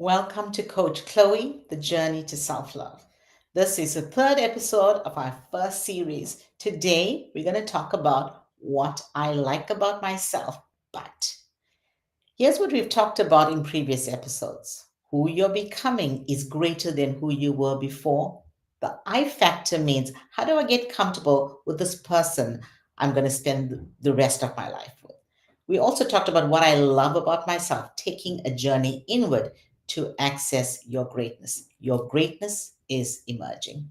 Welcome to Coach Chloe, The Journey to Self Love. This is the third episode of our first series. Today, we're going to talk about what I like about myself, but here's what we've talked about in previous episodes. Who you're becoming is greater than who you were before. The I factor means how do I get comfortable with this person I'm going to spend the rest of my life with? We also talked about what I love about myself, taking a journey inward to access your greatness. Your greatness is emerging.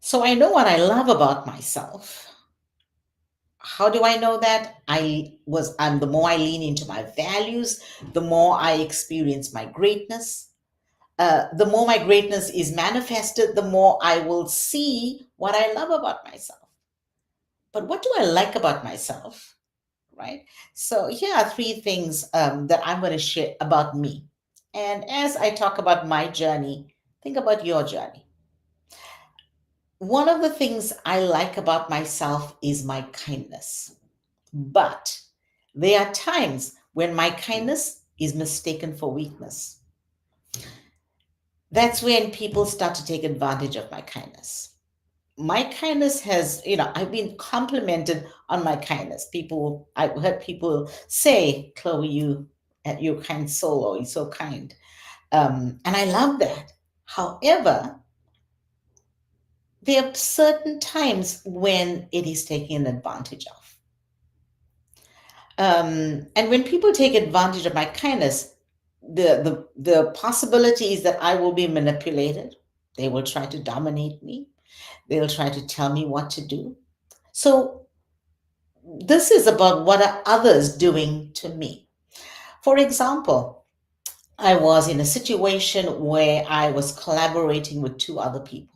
So I know what I love about myself. How do I know that? I'm the more I lean into my values, the more I experience my greatness. The more my greatness is manifested, the more I will see what I love about myself. But what do I like about myself? Right? So here are three things that I'm going to share about me. And as I talk about my journey, think about your journey. One of the things I like about myself is my kindness. But there are times when my kindness is mistaken for weakness. That's when people start to take advantage of my kindness. My kindness has, I've been complimented on my kindness. I've heard people say, Chloe, you're a kind soul, or you're so kind. And I love that. However, there are certain times when it is taken advantage of. And when people take advantage of my kindness, the possibility is that I will be manipulated. They will try to dominate me. They'll try to tell me what to do. So this is about what are others doing to me. For example, I was in a situation where I was collaborating with two other people.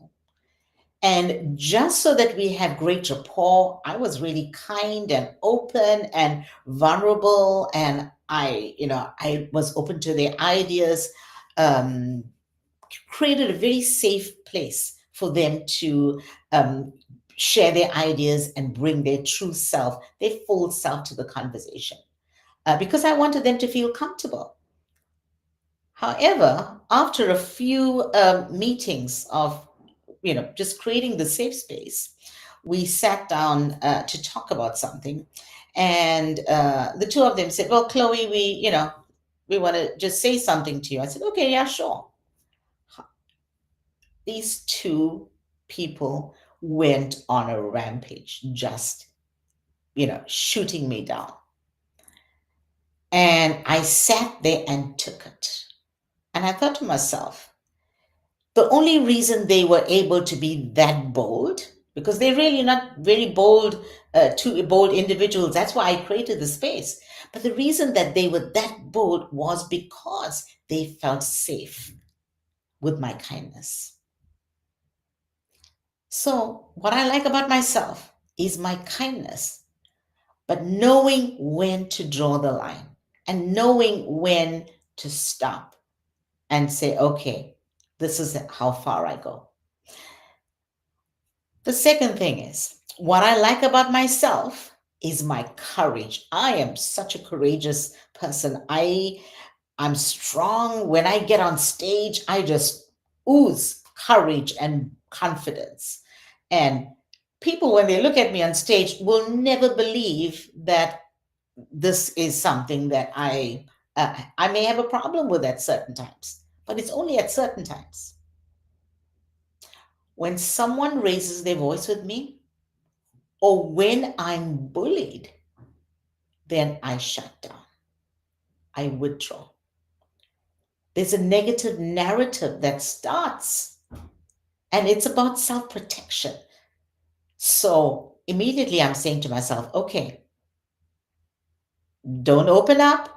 And just so that we have great rapport, I was really kind and open and vulnerable. And I was open to their ideas, um, created a very safe place for them to um, share their ideas and bring their true self, their full self to the conversation. Because I wanted them to feel comfortable. However, after a few meetings of just creating the safe space, we sat down to talk about something, and the two of them said, "Well, Chloe, we want to just say something to you." I said, "Okay, yeah, sure." These two people went on a rampage, just shooting me down, and I sat there and took it, and I thought to myself, the only reason they were able to be that bold, because they're really not very bold, two bold individuals. That's why I created the space. But the reason that they were that bold was because they felt safe with my kindness. So, what I like about myself is my kindness, but knowing when to draw the line and knowing when to stop and say, okay, this is how far I go. The second thing is, what I like about myself is my courage. I am such a courageous person. I'm strong. When I get on stage, I just ooze courage and confidence. And people, when they look at me on stage, will never believe that this is something that I may have a problem with at certain times, but it's only at certain times. When someone raises their voice with me, or when I'm bullied, then I shut down. I withdraw. There's a negative narrative that starts, and it's about self protection. So immediately I'm saying to myself, okay, don't open up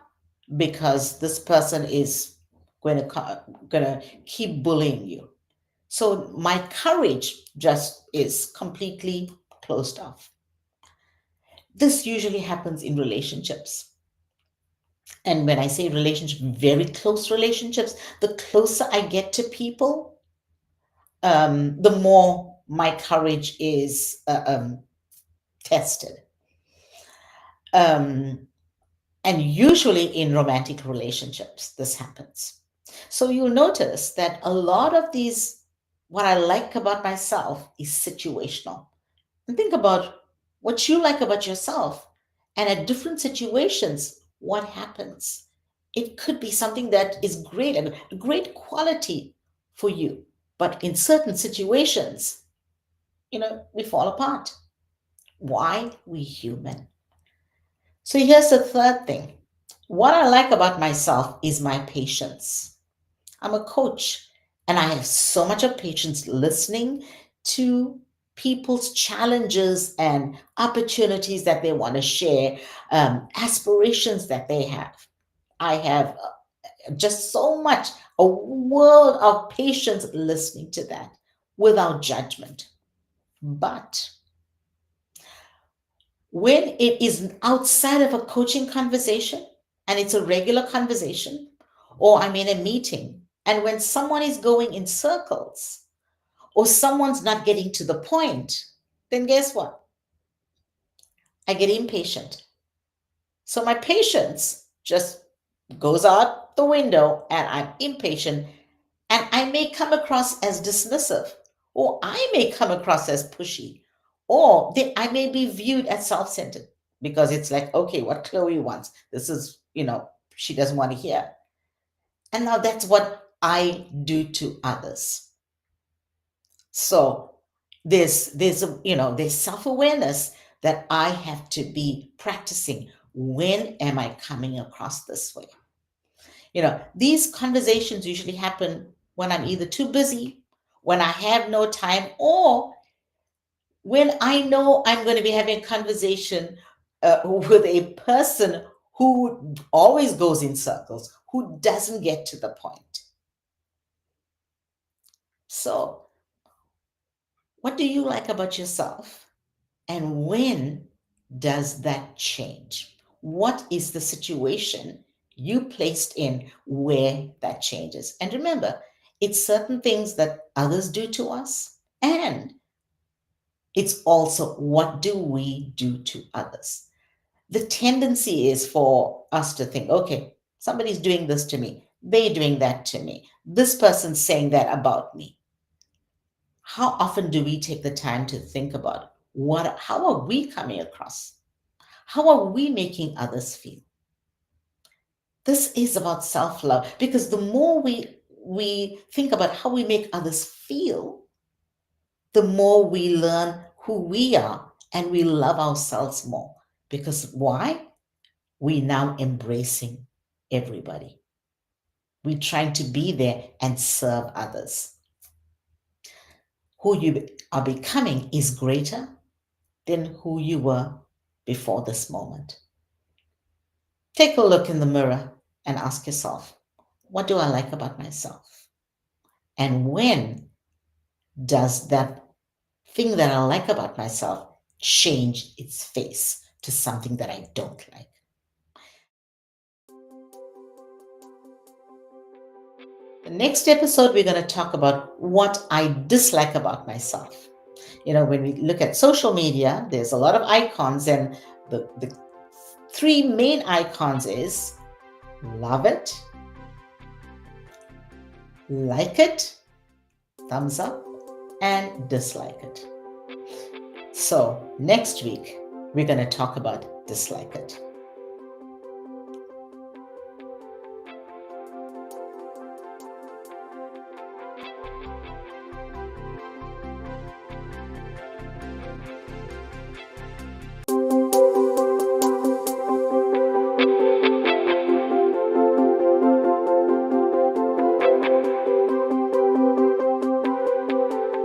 because this person is going to keep bullying you. So my courage just is completely closed off. This usually happens in relationships. And when I say relationship, very close relationships, the closer I get to people, the more my courage is tested. Um, and usually in romantic relationships, this happens. So you'll notice that a lot of these, what I like about myself is situational. And think about what you like about yourself. And at different situations, what happens? It could be something that is great and a great quality for you. But in certain situations, we fall apart. Why? We human. So here's the third thing. What I like about myself is my patience. I'm a coach and I have so much of patience listening to people's challenges and opportunities that they want to share, aspirations that they have. I have just so much, a world of patience listening to that without judgment. But when it is outside of a coaching conversation and it's a regular conversation, or I'm in a meeting, and when someone is going in circles or someone's not getting to the point, then guess what? I get impatient. So my patience just goes out the window and I'm impatient, and I may come across as dismissive, or I may come across as pushy, or I may be viewed as self centered because it's like, okay, what Chloe wants, this is, she doesn't want to hear. And now that's what I do to others. So there's self-awareness that I have to be practicing. When am I coming across this way? These conversations usually happen when I'm either too busy, when I have no time, or when I know I'm going to be having a conversation with a person who always goes in circles, who doesn't get to the point. So, what do you like about yourself? And when does that change? What is the situation you placed in where that changes? And remember, it's certain things that others do to us, and it's also what do we do to others. The tendency is for us to think, okay, somebody's doing this to me, they're doing that to me, this person's saying that about me. How often do we take the time to think about how are we coming across? How are we making others feel? This is about self-love, because the more we think about how we make others feel, the more we learn who we are and we love ourselves more. Because why? We now embracing everybody. We're trying to be there and serve others. Who you are becoming is greater than who you were before this moment. Take a look in the mirror and ask yourself, what do I like about myself? And when does that thing that I like about myself change its face to something that I don't like? The next episode, we're going to talk about what I dislike about myself. When we look at social media, there's a lot of icons, and the three main icons is love it, like it, thumbs up, and dislike it. So next week, we're going to talk about dislike it.